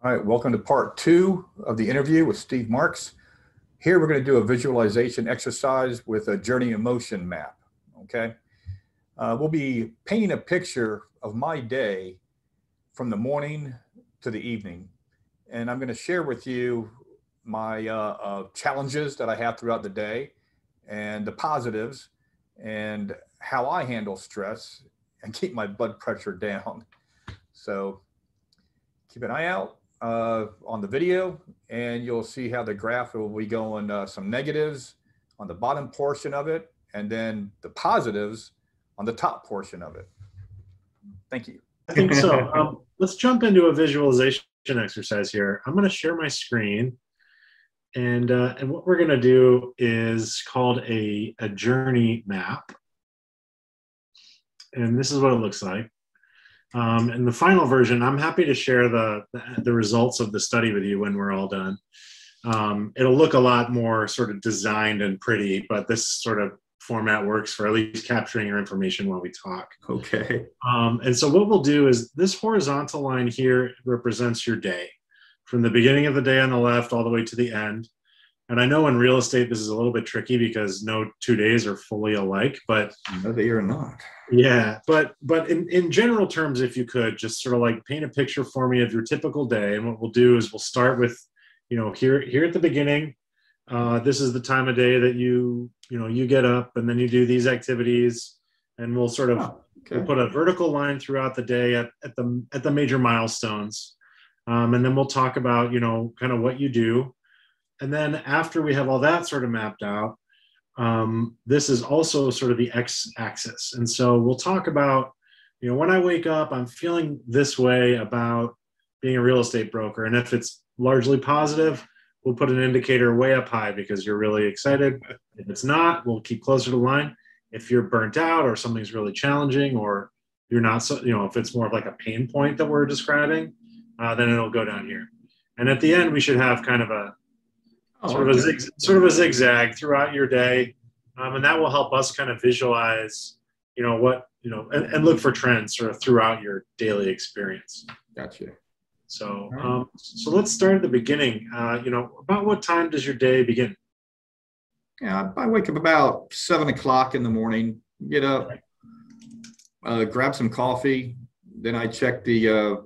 All right, welcome to part two of the interview with Steve Marks. Here we're going to do a visualization exercise with a journey in motion map, okay? We'll be painting a picture of my day from the morning to the evening. And I'm going to share with you my challenges that I have throughout the day and the positives and how I handle stress and keep my blood pressure down. So keep an eye out on the video, and you'll see how the graph will be going some negatives on the bottom portion of it, and then the positives on the top portion of it. Thank you. I think so. Let's jump into a visualization exercise here. I'm going to share my screen, and what we're going to do is called a journey map, and this is what it looks like. In the final version, I'm happy to share the results of the study with you when we're all done. It'll look a lot more sort of designed and pretty, but this sort of format works for at least capturing your information while we talk. Okay. And so what we'll do is this horizontal line here represents your day, from the beginning of the day on the left all the way to the end. And I know in real estate, this is a little bit tricky because no 2 days are fully alike, but no, they are not. Yeah, but in general terms, if you could just sort of like paint a picture for me of your typical day. And what we'll do is we'll start with, here at the beginning, this is the time of day that you get up and then you do these activities, and we'll sort of we'll put a vertical line throughout the day at the major milestones. And then we'll talk about, kind of what you do. And then after we have all that sort of mapped out, this is also sort of the x-axis. And so we'll talk about, when I wake up, I'm feeling this way about being a real estate broker. And if it's largely positive, we'll put an indicator way up high because you're really excited. If it's not, we'll keep closer to the line. If you're burnt out or something's really challenging, or you're not so, if it's more of like a pain point that we're describing, then it'll go down here. And at the end, we should have kind of a sort of a zigzag throughout your day, and that will help us kind of visualize, and look for trends sort of throughout your daily experience. Gotcha. So, so let's start at the beginning. About what time does your day begin? Yeah, I wake up about 7 o'clock in the morning. Get up, grab some coffee, then I check the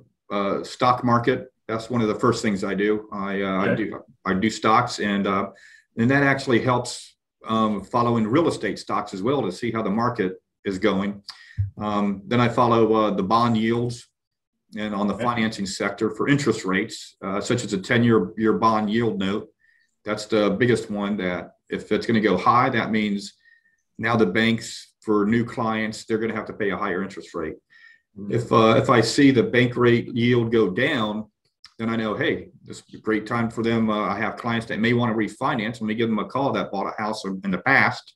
stock market. That's one of the first things I do. I do stocks, and that actually helps following real estate stocks as well to see how the market is going. Then I follow the bond yields and on the financing sector for interest rates, such as a 10-year bond yield note. That's the biggest one. That if it's going to go high, that means now the banks, for new clients, they're going to have to pay a higher interest rate. If I see the bank rate yield go down, then I know, hey, this is a great time for them. I have clients that may want to refinance. Let me give them a call that bought a house in the past,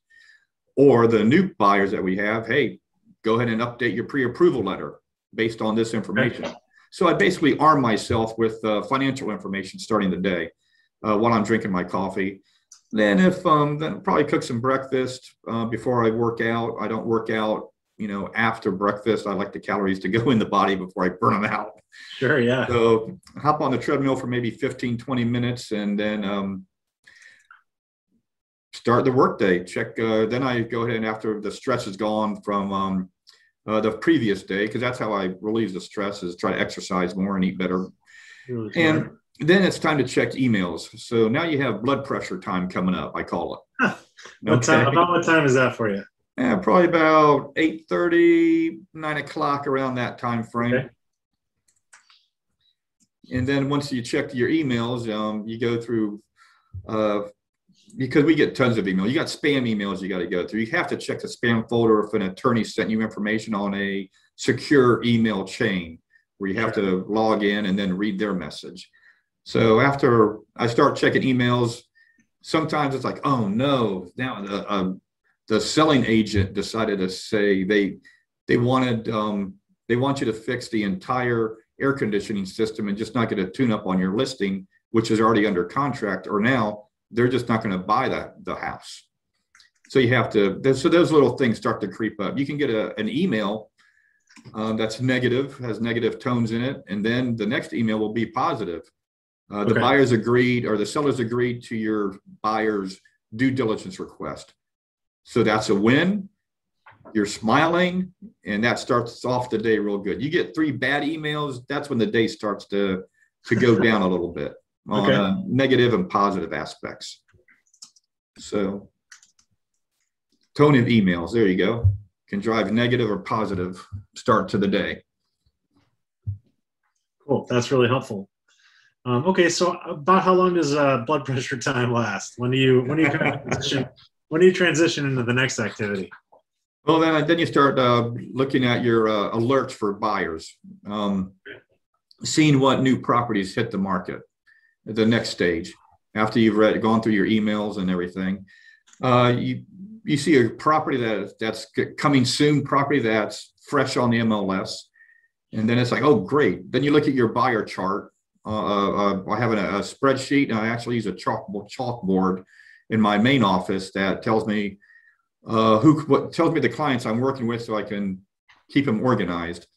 or the new buyers that we have. Hey, go ahead and update your pre-approval letter based on this information. So I basically arm myself with financial information starting the day while I'm drinking my coffee. Then then probably cook some breakfast before I work out. I don't work out, after breakfast. I like the calories to go in the body before I burn them out. Sure, yeah. So hop on the treadmill for maybe 15, 20 minutes, and then start the workday. Check. Then I go ahead, and after the stress is gone from the previous day, because that's how I relieve the stress, is try to exercise more and eat better. Really, and then it's time to check emails. So now you have blood pressure time coming up, I call it. About what time is that for you? Yeah, probably about 8:30, 9 o'clock, around that time frame. Okay. And then once you check your emails, you go through, because we get tons of emails. You got spam emails you got to go through. You have to check the spam folder if an attorney sent you information on a secure email chain where you have to log in and then read their message. So after I start checking emails, sometimes it's like, oh no, now the selling agent decided to say they want you to fix the entire air conditioning system and just not get a tune-up on your listing, which is already under contract, or now they're just not going to buy the house. So you have to, so those little things start to creep up. You can get an email that's negative, has negative tones in it. And then the next email will be positive. The Okay. buyers agreed, or the sellers agreed to your buyer's due diligence request. So that's a win. You're smiling, and that starts off the day real good. You get 3 bad emails, that's when the day starts to go down a little bit on Okay. negative and positive aspects. So tone of emails, there you go. Can drive negative or positive start to the day. Cool. That's really helpful. Okay, so about how long does blood pressure time last? When do you transition into the next activity? Well, then you start looking at your alerts for buyers, seeing what new properties hit the market at the next stage. After you've gone through your emails and everything, you see a property that's coming soon, property that's fresh on the MLS, and then it's like, oh, great. Then you look at your buyer chart. I have a spreadsheet, and I actually use a chalkboard in my main office that tells me what tells me the clients I'm working with, so I can keep them organized.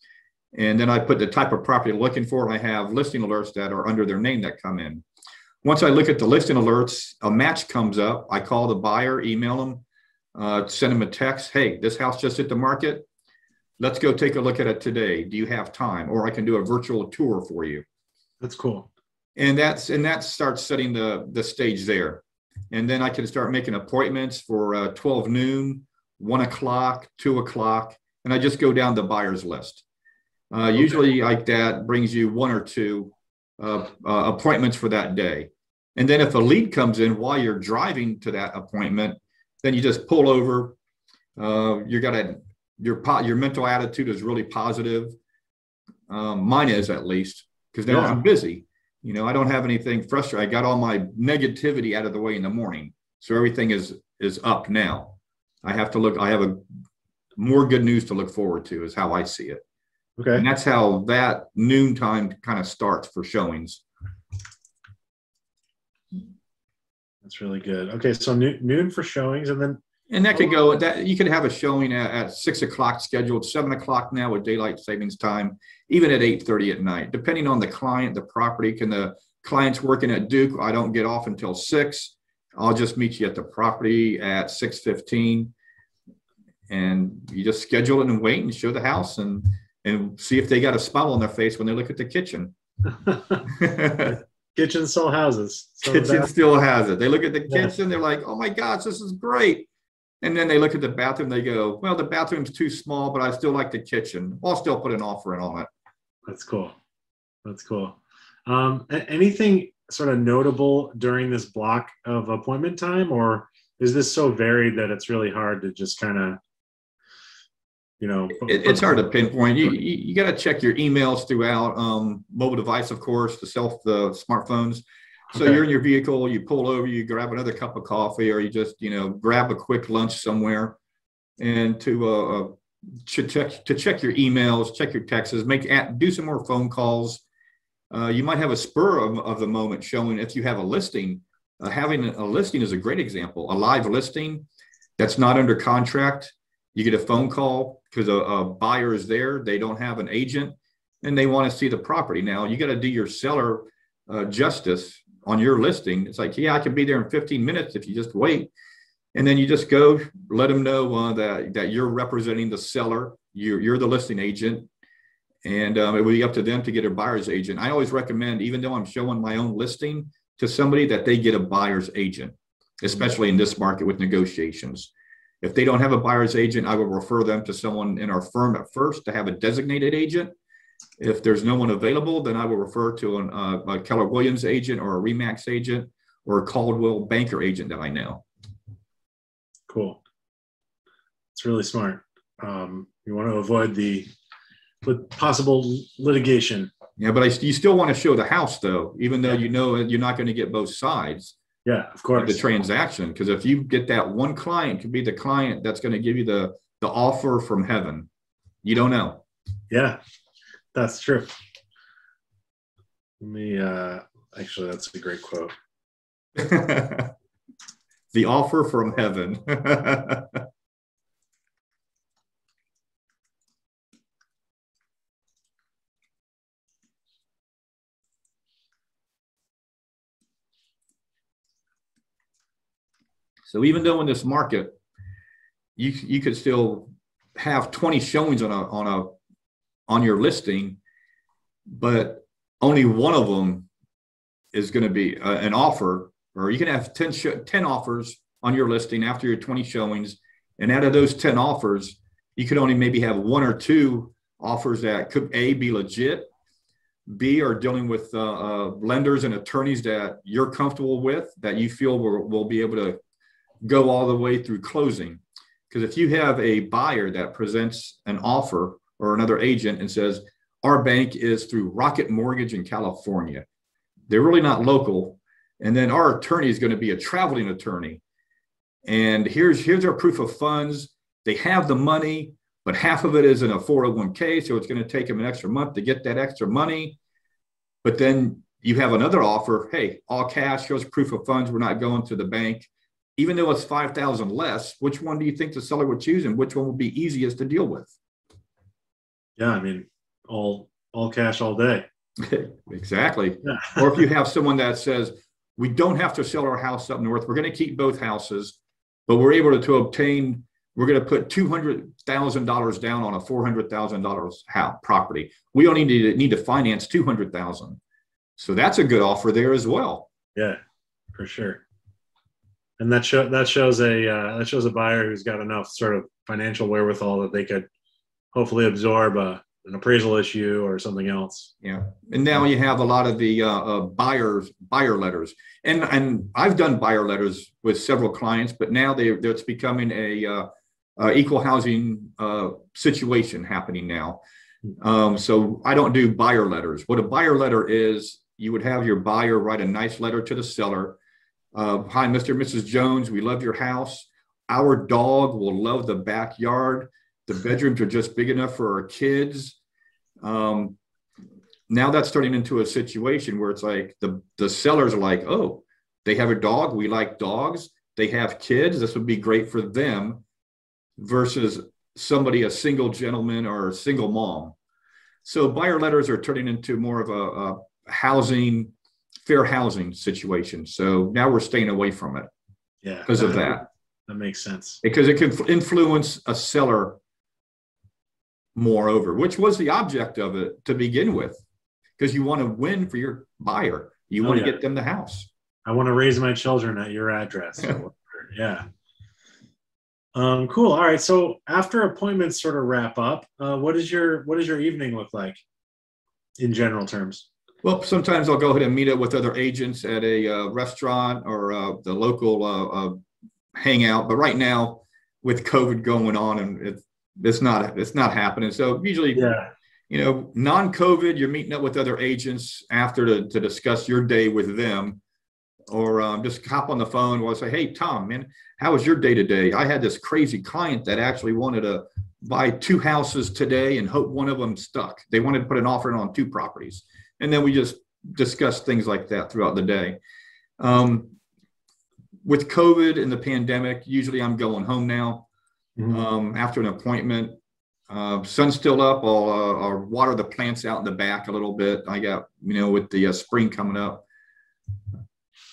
And then I put the type of property I'm looking for, and I have listing alerts that are under their name that come in. Once I look at the listing alerts, a match comes up. I call the buyer, email them, send them a text. Hey, this house just hit the market. Let's go take a look at it today. Do you have time? Or I can do a virtual tour for you. That's cool. And that starts setting the stage there. And then I can start making appointments for 12 noon, 1 o'clock, 2 o'clock, and I just go down the buyer's list. Okay. Usually like that brings you 1 or 2 appointments for that day. And then if a lead comes in while you're driving to that appointment, then you just pull over. Your mental attitude is really positive. Mine is, at least, because now I'm busy. You know, I don't have anything frustrating. I got all my negativity out of the way in the morning. So everything is up now. I have a more good news to look forward to, is how I see it. Okay. And that's how that noontime kind of starts for showings. That's really good. Okay. So noon for showings, and that could go, you could have a showing at 6 o'clock scheduled, 7 o'clock now with daylight savings time, even at 8:30 at night, depending on the client, the property. Can the client's working at Duke? I don't get off until 6. I'll just meet you at the property at 6:15, and you just schedule it and wait and show the house and see if they got a smile on their face when they look at the kitchen. Kitchen still houses. Kitchen still has it. They look at the kitchen, they're like, oh my gosh, this is great. And then they look at the bathroom, they go, well, the bathroom's too small, but I still like the kitchen. I'll still put an offer in on it. That's cool. That's cool. Anything sort of notable during this block of appointment time, or is this so varied that it's really hard to just kind of, you know? It's hard to pinpoint. You got to check your emails throughout. Mobile device, of course, the smartphones. So you're in your vehicle, you pull over, you grab another cup of coffee, or you just, grab a quick lunch somewhere, and to check your emails, check your texts, do some more phone calls. You might have a spur of the moment showing if you have a listing. Having a listing is a great example. A live listing that's not under contract. You get a phone call because a buyer is there. They don't have an agent, and they want to see the property. Now, you got to do your seller justice on your listing. It's like, yeah, I can be there in 15 minutes if you just wait. And then you just go let them know that you're representing the seller. You're the listing agent. And it will be up to them to get a buyer's agent. I always recommend, even though I'm showing my own listing to somebody, that they get a buyer's agent, especially in this market with negotiations. If they don't have a buyer's agent, I will refer them to someone in our firm at first to have a designated agent. If there's no one available, then I will refer to a Keller Williams agent or a Remax agent or a Caldwell Banker agent that I know. Cool. It's really smart. You want to avoid the possible litigation. Yeah, but you still want to show the house, though, even though you know you're not going to get both sides. Yeah, of course. Of the transaction, because if you get that one client, could be the client that's going to give you the offer from heaven. You don't know. Yeah, that's true. Let me actually, that's a great quote. The offer from heaven. So even though in this market, you could still have 20 showings on your listing, but only one of them is going to be an offer, or you can have 10 offers on your listing after your 20 showings. And out of those 10 offers, you could only maybe have one or two offers that could A, be legit, B, are dealing with lenders and attorneys that you're comfortable with, that you feel will be able to go all the way through closing. Because if you have a buyer that presents an offer, or another agent, and says, our bank is through Rocket Mortgage in California, they're really not local. And then our attorney is going to be a traveling attorney. And here's our proof of funds. They have the money, but half of it is in a 401k. So it's going to take them an extra month to get that extra money. But then you have another offer. Hey, all cash, shows proof of funds. We're not going to the bank. Even though it's $5,000 less, which one do you think the seller would choose, and which one would be easiest to deal with? Yeah, I mean, all cash all day. Exactly. Yeah. Or if you have someone that says, we don't have to sell our house up north, we're going to keep both houses, but we're able to obtain, we're going to put $200,000 down on a $400,000 house property. We only need to finance $200,000. So that's a good offer there as well. Yeah, for sure. And that shows a buyer who's got enough sort of financial wherewithal that they could hopefully absorb an appraisal issue or something else. Yeah, and now you have a lot of the buyer letters, and I've done buyer letters with several clients, but now it's becoming a equal housing situation happening now. So I don't do buyer letters. What a buyer letter is, you would have your buyer write a nice letter to the seller. Hi, Mr. and Mrs. Jones, we love your house. Our dog will love the backyard. The bedrooms are just big enough for our kids. Now that's turning into a situation where it's like the sellers are like, oh, they have a dog. We like dogs. They have kids. This would be great for them, versus somebody, a single gentleman or a single mom. So buyer letters are turning into more of a fair housing situation. So now we're staying away from it. Yeah, because of that. That makes sense. Because it can influence a seller moreover, which was the object of it to begin with, because you want to win for your buyer. You want to get them the house. I want to raise my children at your address. Yeah. Cool. All right. So after appointments sort of wrap up, what does your evening look like in general terms? Well, sometimes I'll go ahead and meet up with other agents at a restaurant or the local hangout. But right now, with COVID going on, and it's not happening. So usually, non-COVID, you're meeting up with other agents after to discuss your day with them, or just hop on the phone while I say, hey, Tom, man, how was your day today? I had this crazy client that actually wanted to buy 2 houses today and hope one of them stuck. They wanted to put an offer in on 2 properties. And then we just discuss things like that throughout the day. With COVID and the pandemic, usually I'm going home now. After an appointment. Sun's still up. I'll water the plants out in the back a little bit. I got, with the spring coming up.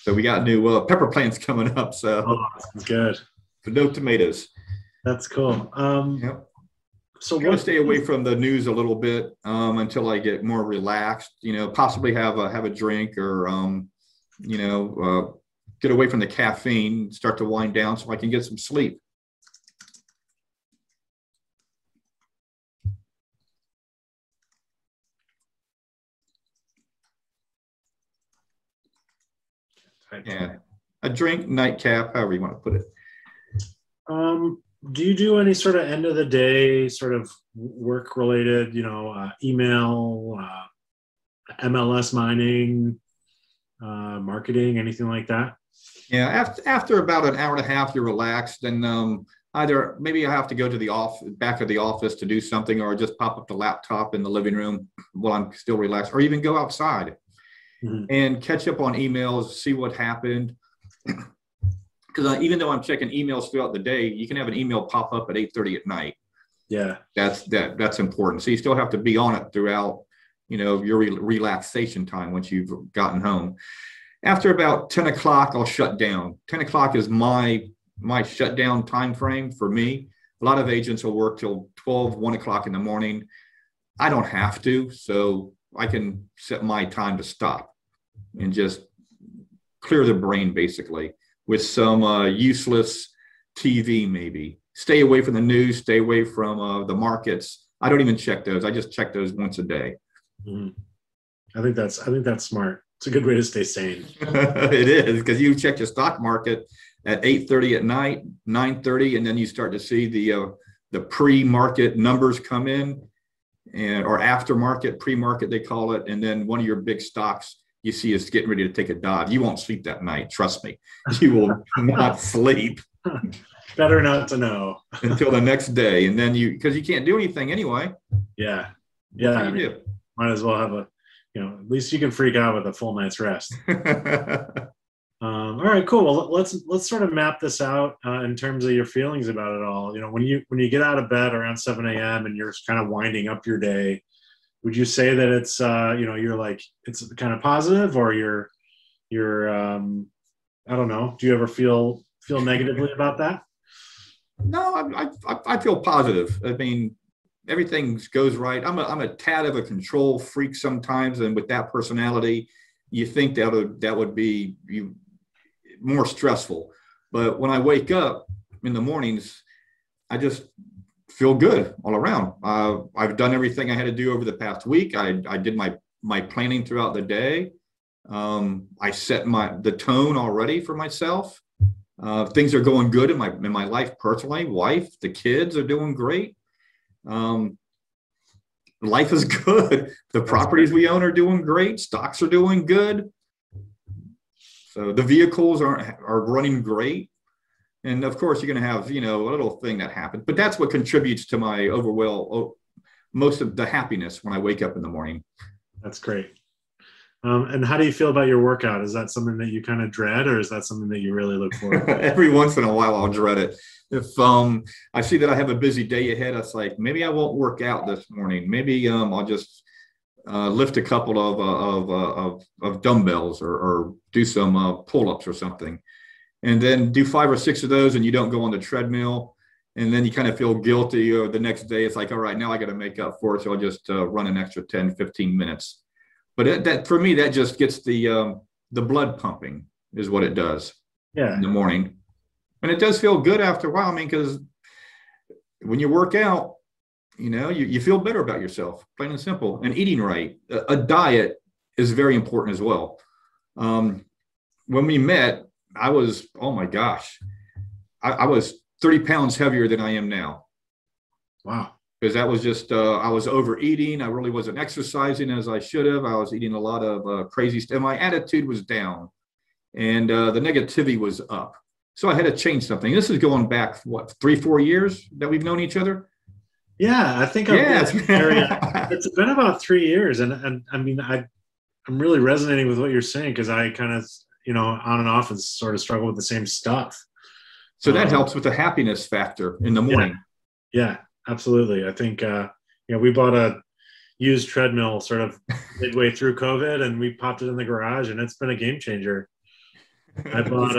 So we got new pepper plants coming up. So that's good. But no tomatoes. That's cool. Yep. So I'm going to stay away from the news a little bit until I get more relaxed, possibly have a drink or, get away from the caffeine, start to wind down so I can get some sleep. Yeah, a drink, nightcap, however you want to put it. Do you do any sort of end of the day sort of work related, email, MLS mining, marketing, anything like that? Yeah, after about an hour and a half, you're relaxed, and either maybe I have to go to the back of the office to do something, or just pop up the laptop in the living room while I'm still relaxed, or even go outside and catch up on emails, see what happened. Because even though I'm checking emails throughout the day, you can have an email pop up at 8:30 at night. Yeah, that's important. So you still have to be on it throughout, your relaxation time once you've gotten home. After about 10 o'clock, I'll shut down. 10 o'clock is my my shutdown time frame for me. A lot of agents will work till 12, 1 o'clock in the morning. I don't have to, so I can set my time to stop and just clear the brain, basically, with some useless TV, maybe. Stay away from the news, stay away from the markets. I don't even check those. I just check those once a day. Mm-hmm. I think that's smart. It's a good way to stay sane. It is, because you check the stock market at 8:30 at night, 9:30, and then you start to see the pre-market numbers come in, or aftermarket, pre-market they call it, and then one of your big stocks you see is getting ready to take a dive. You won't sleep that night, trust me. You will not sleep. Better not to know until the next day, and then because you can't do anything anyway. Yeah. I mean, might as well have at least you can freak out with a full night's rest. All right, cool. Well, let's sort of map this out in terms of your feelings about it all. When you get out of bed around 7 a.m. and you're kind of winding up your day, would you say that it's you're like it's kind of positive, or you're I don't know. Do you ever feel negatively about that? No, I feel positive. I mean, everything goes right. I'm a tad of a control freak sometimes, and with that personality, you think that would be more stressful. But when I wake up in the mornings, I just feel good all around. I've done everything I had to do over the past week. I did my planning throughout the day. I set the tone already for myself. Things are going good in my life personally. Wife, the kids are doing great. Life is good. The properties we own are doing great. Stocks are doing good. So the vehicles are running great. And of course, you're going to have, a little thing that happens. But that's what contributes to my most of the happiness when I wake up in the morning. That's great. And how do you feel about your workout? Is that something that you kind of dread, or is that something that you really look forward to? Every once in a while, I'll dread it. If I see that I have a busy day ahead, it's like, maybe I won't work out this morning. Maybe I'll just lift a couple of dumbbells or do some pull-ups or something. And then do 5 or 6 of those, and you don't go on the treadmill. And then you kind of feel guilty, or the next day it's like, all right, now I got to make up for it. So I'll just run an extra 10, 15 minutes. But that for me, that just gets the blood pumping is what it does in the morning. And it does feel good after a while. I mean, because when you work out, you feel better about yourself, plain and simple. And eating right. A diet is very important as well. When we met, I was, oh my gosh, I was 30 pounds heavier than I am now. Wow. Because that was just, I was overeating. I really wasn't exercising as I should have. I was eating a lot of crazy stuff. My attitude was down, and the negativity was up. So I had to change something. This is going back, 3-4 years that we've known each other? Yeah, I think it's been about 3 years. And I mean, I'm really resonating with what you're saying, because I kind of, on and off and sort of struggle with the same stuff. So that helps with the happiness factor in the morning. Yeah, absolutely. I think, we bought a used treadmill sort of midway through COVID, and we popped it in the garage, and it's been a game changer. I bought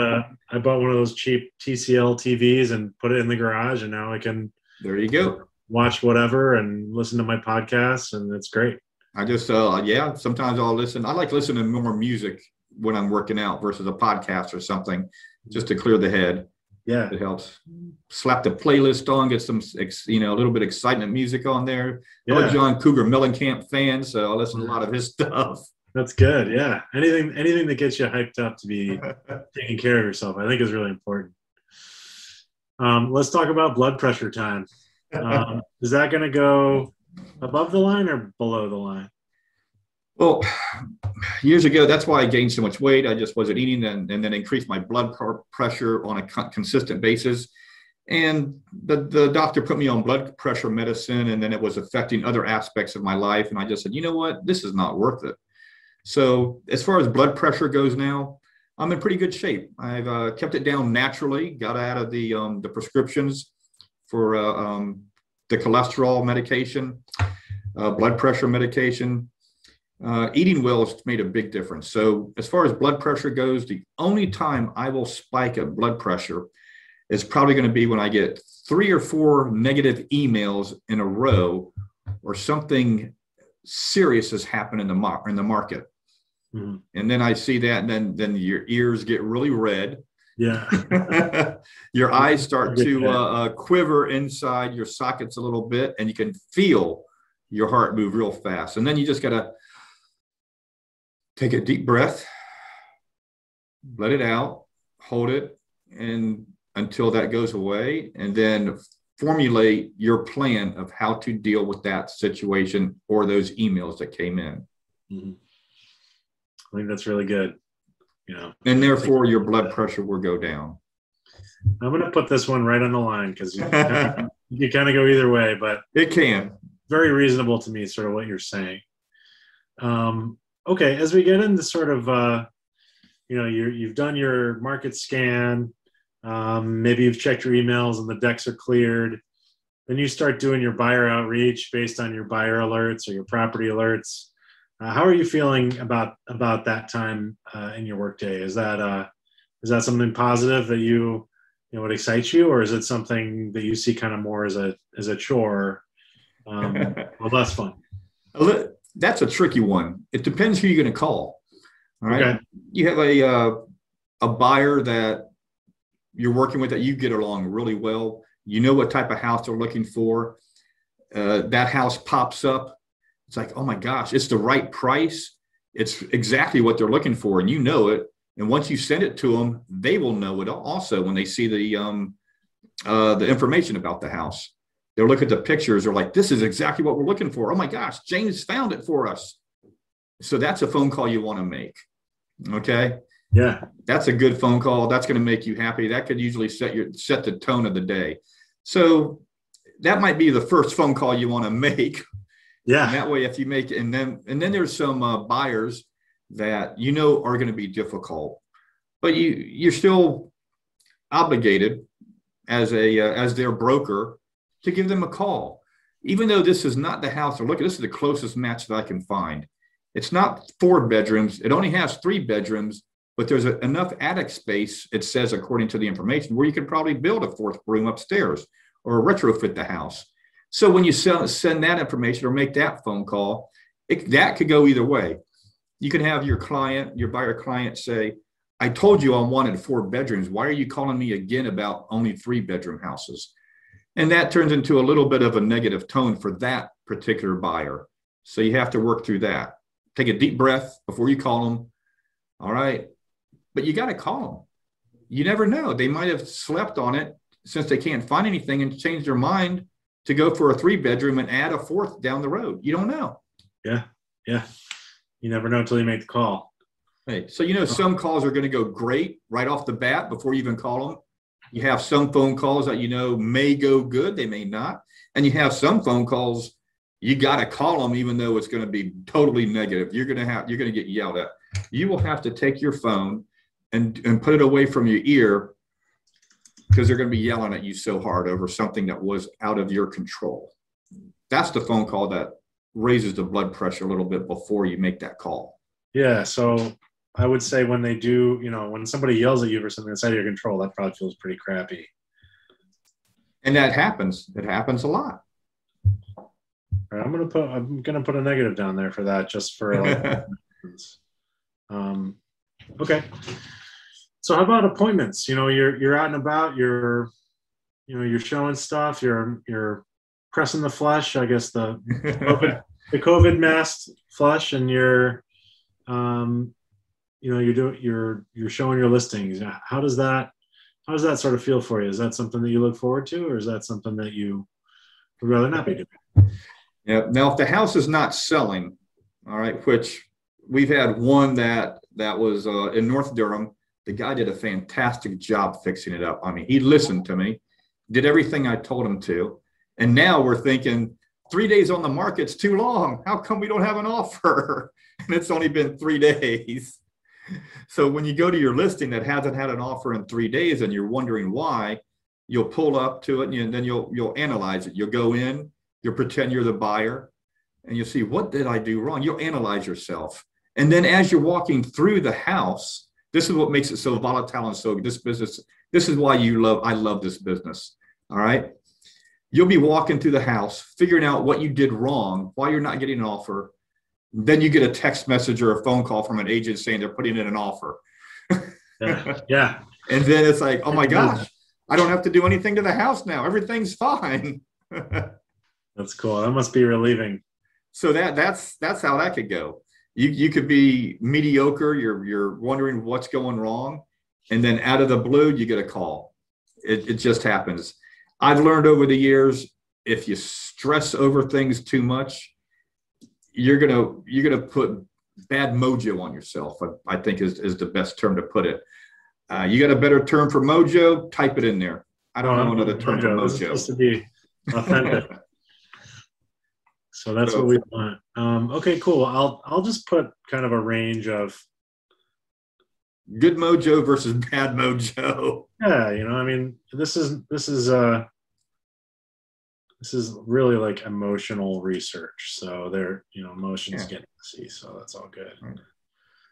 one of those cheap TCL TVs and put it in the garage, and now I can there you go watch whatever and listen to my podcasts, and it's great. I just sometimes I'll listen. I like listening to more music when I'm working out versus a podcast or something, just to clear the head. Yeah, it helps. Slap the playlist on, get some a little bit of excitement music on there. I'm a John Cougar Mellencamp fan, so I listen to a lot of his stuff. That's good. Yeah. Anything that gets you hyped up to be taking care of yourself, I think is really important. Let's talk about blood pressure time. Is that going to go above the line or below the line? Well, years ago, that's why I gained so much weight. I just wasn't eating and then increased my blood pressure on a consistent basis. And the doctor put me on blood pressure medicine, and then it was affecting other aspects of my life. And I just said, you know what, this is not worth it. So as far as blood pressure goes now, I'm in pretty good shape. I've kept it down naturally, got out of the prescriptions for the cholesterol medication, blood pressure medication. Eating well has made a big difference. So as far as blood pressure goes, the only time I will spike a blood pressure is probably going to be when I get 3 or 4 negative emails in a row, or something serious has happened in the market. Mm-hmm. And then I see that, and then your ears get really red. Yeah. Your eyes start to quiver inside your sockets a little bit, and you can feel your heart move real fast. And then you just got to take a deep breath, let it out, hold it, and until that goes away, and then formulate your plan of how to deal with that situation or those emails that came in. Mm-hmm. I think that's really good. And therefore your blood pressure will go down. I'm going to put this one right on the line, because you kind of go either way, but it can. Very reasonable to me, sort of what you're saying. Okay, as we get into sort of, you've done your market scan, maybe you've checked your emails and the decks are cleared. Then you start doing your buyer outreach based on your buyer alerts or your property alerts. How are you feeling about that time in your workday? Is that something positive that you would excite you, or is it something that you see kind of more as a chore, or less fun? That's a tricky one. It depends who you're going to call. All right. Okay. You have a buyer that you're working with that you get along really well. You know what type of house they're looking for. That house pops up. It's like, oh my gosh, it's the right price. It's exactly what they're looking for, and you know it. And once you send it to them, they will know it also when they see the information about the house. They'll look at the pictures. They're like, this is exactly what we're looking for. Oh my gosh, James found it for us. So that's a phone call you want to make. Okay. Yeah. That's a good phone call. That's going to make you happy. That could usually set the tone of the day. So that might be the first phone call you want to make. Yeah. And that way, if you make it, and then there's some buyers that are going to be difficult, but you're still obligated as their broker to give them a call, even though this is not the house they're looking. This is the closest match that I can find. It's not 4 bedrooms. It only has 3 bedrooms, but there's enough attic space, it says, according to the information, where you could probably build a 4th room upstairs or retrofit the house. So when you send that information or make that phone call, that could go either way. You can have your buyer client say, I told you I wanted 4 bedrooms. Why are you calling me again about only 3-bedroom houses? And that turns into a little bit of a negative tone for that particular buyer. So you have to work through that. Take a deep breath before you call them. All right. But you got to call them. You never know. They might have slept on it since they can't find anything and change their mind to go for a 3-bedroom and add a 4th down the road. You don't know. Yeah. Yeah. You never know until you make the call. Hey, so, some calls are going to go great right off the bat before you even call them. You have some phone calls that, may go good. They may not. And you have some phone calls, you got to call them, even though it's going to be totally negative. You're going to get yelled at. You will have to take your phone and put it away from your ear, because they're going to be yelling at you so hard over something that was out of your control. That's the phone call that raises the blood pressure a little bit before you make that call. Yeah. So I would say when they do, when somebody yells at you for something that's out of your control, that probably feels pretty crappy. And that happens. It happens a lot. All right, I'm gonna put a negative down there for that, just for okay. So how about appointments? You're out and about, you're showing stuff, you're pressing the flush, I guess the COVID masked flush, and you're showing your listings. How does that sort of feel for you? Is that something that you look forward to, or is that something that you would rather not be doing? Yeah. Now, if the house is not selling, all right, which we've had one that was in North Durham. The guy did a fantastic job fixing it up. I mean, he listened to me, did everything I told him to. And now we're thinking 3 days on the market's too long. How come we don't have an offer? And it's only been 3 days. So when you go to your listing that hasn't had an offer in 3 days and you're wondering why, you'll pull up to it, and then you'll analyze it. You'll go in, you'll pretend you're the buyer, and you'll see, what did I do wrong? You'll analyze yourself. And then as you're walking through the house, this is what makes it so volatile, and so this business This is why I love this business. All right. You'll be walking through the house, figuring out what you did wrong, why you're not getting an offer. Then you get a text message or a phone call from an agent saying they're putting in an offer. Yeah. And then it's like, oh my gosh, I don't have to do anything to the house now. Everything's fine. That's cool. That must be relieving. So that's how that could go. You could be mediocre. You're wondering what's going wrong. And then out of the blue, you get a call. It just happens. I've learned over the years, if you stress over things too much, you're gonna put bad mojo on yourself. I think is the best term to put it. You got a better term for mojo? Type it in there. I don't know another term for mojo. This is supposed to be authentic. So that's what we want. Okay, cool. I'll just put kind of a range of good mojo versus bad mojo. Yeah, I mean, this is really like emotional research. So emotions get messy. So that's all good. Right.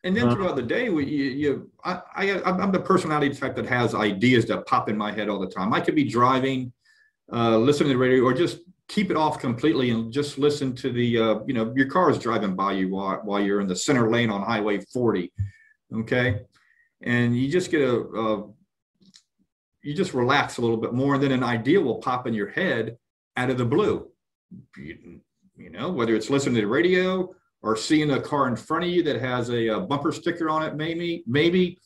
And then throughout the day, I'm the personality type that has ideas that pop in my head all the time. I could be driving, listening to the radio, or just keep it off completely and just listen to the, your car is driving by you while you're in the center lane on Highway 40. Okay. And you just you just relax a little bit more, and then an idea will pop in your head out of the blue. Whether it's listening to the radio or seeing a car in front of you that has a bumper sticker on it, maybe.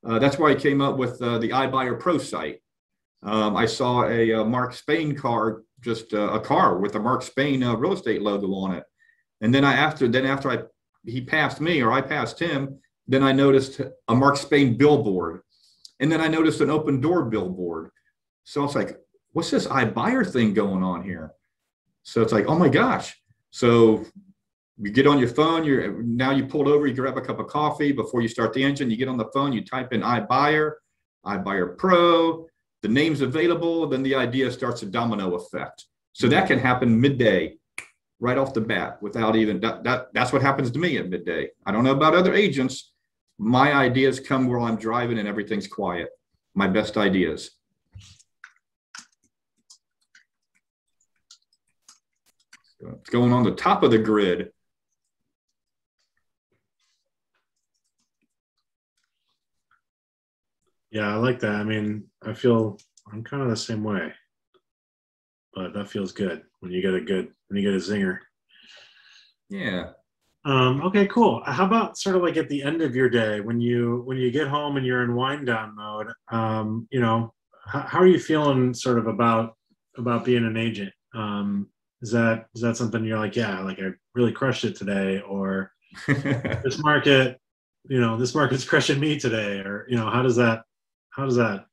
That's why I came up with the Ibuyerpro site. I saw a Mark Spain car, just a car with a Mark Spain real estate logo on it. And then after he passed me or I passed him, then I noticed a Mark Spain billboard. And then I noticed an open door billboard. So I was like, what's this iBuyer thing going on here? So it's like, oh my gosh. So you get on your phone, now you pulled over, you grab a cup of coffee before you start the engine, you get on the phone, you type in iBuyer, Ibuyerpro, the name's available, then the idea starts a domino effect. So that can happen midday, right off the bat, without even, that's what happens to me at midday. I don't know about other agents. My ideas come while I'm driving and everything's quiet. My best ideas. So it's going on the top of the grid. Yeah, I like that. I mean, I'm kind of the same way, but that feels good when you get a zinger. Yeah. Okay, cool. How about sort of like at the end of your day when you get home and you're in wind down mode? How are you feeling sort of about being an agent? Is that something you're like, yeah, like I really crushed it today, or this market's crushing me today, or how does that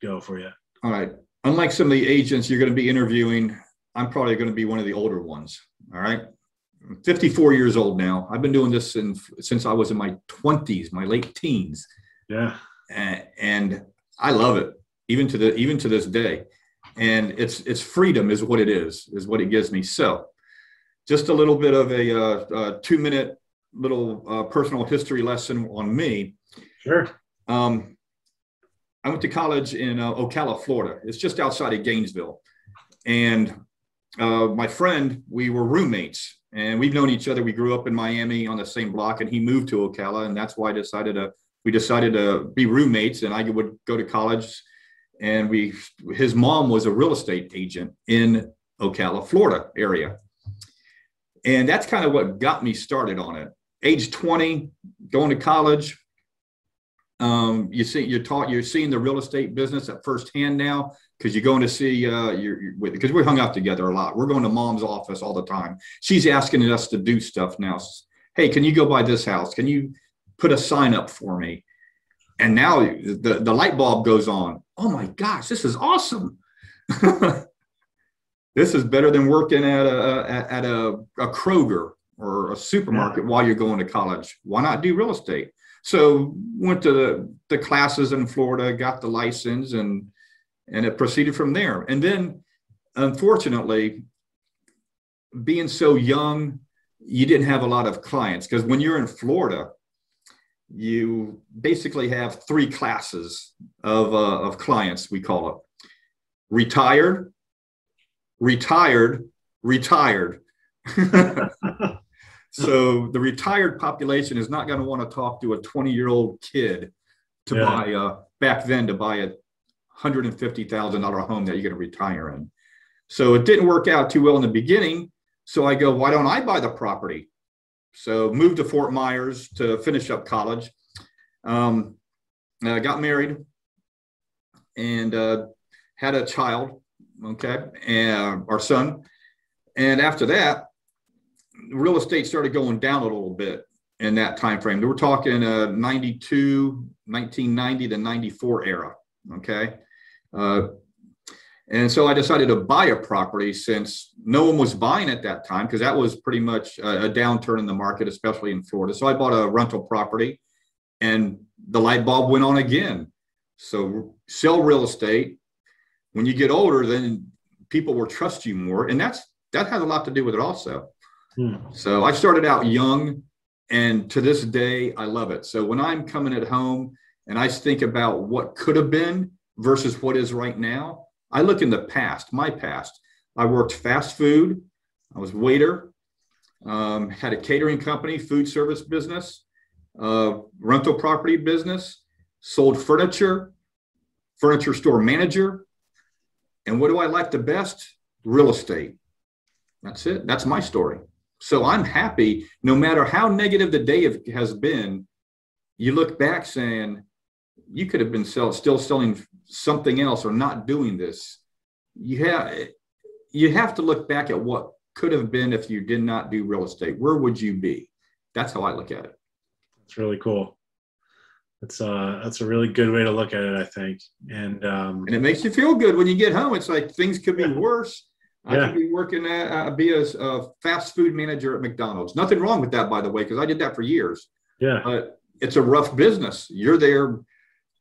go for you? All right. Unlike some of the agents you're going to be interviewing, I'm probably going to be one of the older ones. All right. I'm 54 years old now. I've been doing this since I was in my 20s, my late teens. Yeah. And I love it, even to this day. And it's freedom is what it gives me. So just a little bit of a 2-minute little personal history lesson on me. Sure. I went to college in Ocala, Florida. It's just outside of Gainesville. And my friend, we were roommates, and we've known each other. We grew up in Miami on the same block, and he moved to Ocala, and that's why we decided to be roommates. And I would go to college, and his mom was a real estate agent in Ocala, Florida area. And that's kind of what got me started on it. Age 20, going to college. You're seeing the real estate business at firsthand now, because you're going to see because we hung out together a lot. We're going to mom's office all the time. She's asking us to do stuff now. Hey, can you go by this house? Can you put a sign up for me? And now the light bulb goes on. Oh my gosh, this is awesome. This is better than working at a Kroger or a supermarket while you're going to college. Why not do real estate? So went to the classes in Florida, got the license, and it proceeded from there. And then, unfortunately, being so young, you didn't have a lot of clients, because when you're in Florida, you basically have three classes of clients, we call it. Retired, retired, retired. So the retired population is not going to want to talk to a 20-year-old kid to buy, back then, to buy a $150,000 home that you're going to retire in. So it didn't work out too well in the beginning. So I go, why don't I buy the property? So moved to Fort Myers to finish up college. Got married and had a child, okay, and our son. And after that, real estate started going down a little bit in that time frame. We're talking 1990 to 94 era, okay? And so I decided to buy a property since no one was buying at that time, because that was pretty much a downturn in the market, especially in Florida. So I bought a rental property and the light bulb went on again. So sell real estate. When you get older, then people will trust you more. And that has a lot to do with it also. So I started out young, and to this day, I love it. So when I'm coming at home and I think about what could have been versus what is right now, I look in the past, my past. I worked fast food. I was waiter, had a catering company, food service business, rental property business, sold furniture, furniture store manager. And what do I like the best? Real estate. That's it. That's my story. So I'm happy, no matter how negative the day has been, you look back saying, you could have been still selling something else or not doing this. You have to look back at what could have been if you did not do real estate. Where would you be? That's how I look at it. It's really cool. That's a really good way to look at it, I think. And it makes you feel good when you get home. It's like things could be worse. I could be working be a fast food manager at McDonald's. Nothing wrong with that, by the way, because I did that for years. Yeah. But it's a rough business. You're there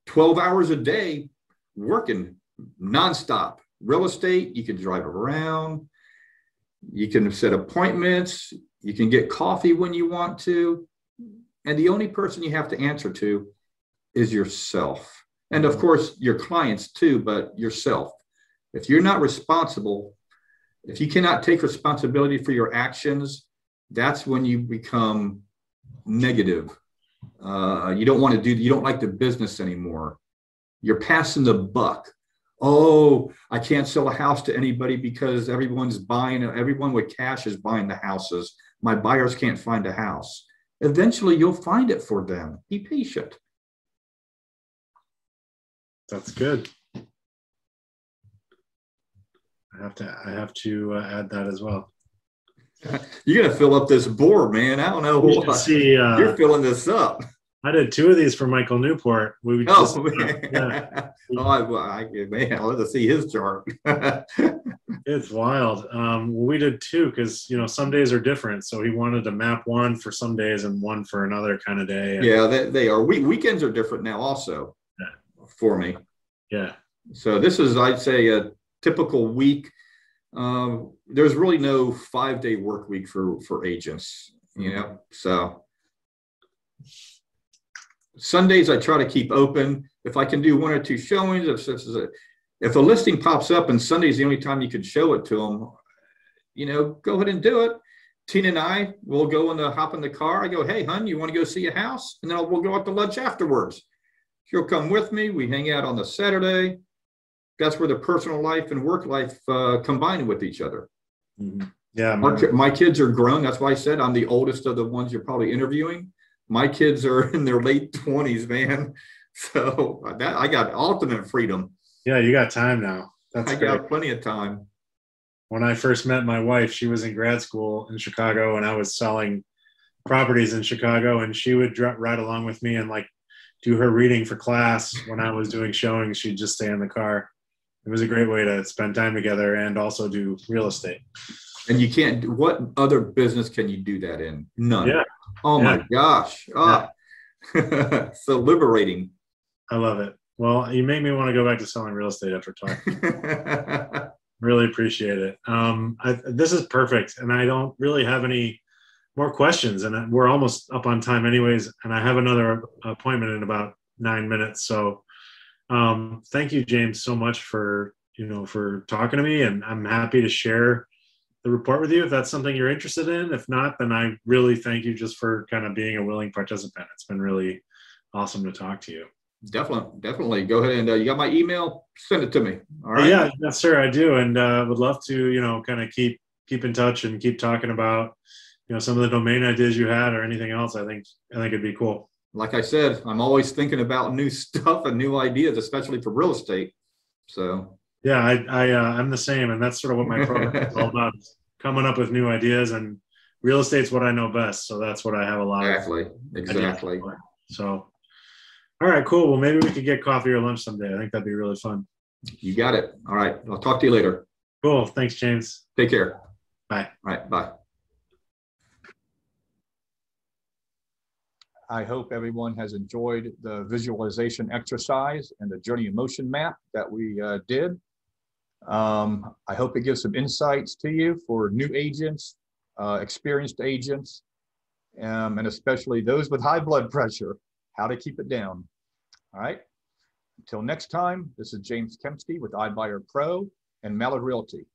12 hours a day working nonstop. Real estate, you can drive around. You can set appointments. You can get coffee when you want to. And the only person you have to answer to is yourself. And of course, your clients too, but yourself. If you're not responsible, if you cannot take responsibility for your actions, that's when you become negative. You don't want to you don't like the business anymore. You're passing the buck. Oh, I can't sell a house to anybody because everyone with cash is buying the houses. My buyers can't find a house. Eventually you'll find it for them. Be patient. That's good. I have to add that as well. You're gonna fill up this board, man. I don't know what. See, you're filling this up. I did 2 of these for Michael Newport. Man. Man, I'll let us see his chart. It's wild. We did 2 because some days are different. So he wanted to map one for some days and one for another kind of day. Yeah, they are. Weekends are different now, also. For me. Yeah. So this is, I'd say, a typical week. There's really no 5-day work week for agents, so Sundays I try to keep open. If I can do 1 or 2 showings, if a listing pops up and Sunday's the only time you can show it to them, go ahead and do it. Tina and I will hop in the car. I go, hey, hun, you want to go see a house? And then we'll go out to lunch afterwards. She'll come with me. We hang out on the Saturday. That's where the personal life and work life combine with each other. Mm-hmm. Yeah. My kids are grown. That's why I said I'm the oldest of the ones you're probably interviewing. My kids are in their late 20s, man. So I got ultimate freedom. Yeah, you got time now. I got plenty of time. When I first met my wife, she was in grad school in Chicago, and I was selling properties in Chicago, and she would ride along with me and do her reading for class. When I was doing showings, she'd just stay in the car. It was a great way to spend time together and also do real estate. And you can't, what other business can you do that in? None. Yeah. Oh my gosh. Oh. Yeah. So liberating. I love it. Well, you make me want to go back to selling real estate after talking. Really appreciate it. This is perfect. And I don't really have any more questions, and we're almost up on time anyways, and I have another appointment in about 9 minutes. So thank you, James, so much for for talking to me, and I'm happy to share the report with you if that's something you're interested in. If not, then I really thank you just for kind of being a willing participant. It's been really awesome to talk to you. Definitely. Go ahead and you got my email. Send it to me. All right. Yeah, yes, sir. I do, and would love to kind of keep in touch and keep talking about some of the domain ideas you had or anything else. I think it'd be cool. Like I said, I'm always thinking about new stuff and new ideas, especially for real estate. So yeah, I'm the same, and that's sort of what my program is all about: coming up with new ideas. And real estate's what I know best, so that's what I have a lot of. Exactly. So, all right, cool. Well, maybe we could get coffee or lunch someday. I think that'd be really fun. You got it. All right, I'll talk to you later. Cool. Thanks, James. Take care. Bye. All right. Bye. I hope everyone has enjoyed the visualization exercise and the journey in motion map that we did. I hope it gives some insights to you for new agents, experienced agents, and especially those with high blood pressure, how to keep it down. All right. Until next time, this is James Kempski with Ibuyerpro and Mallard Realty.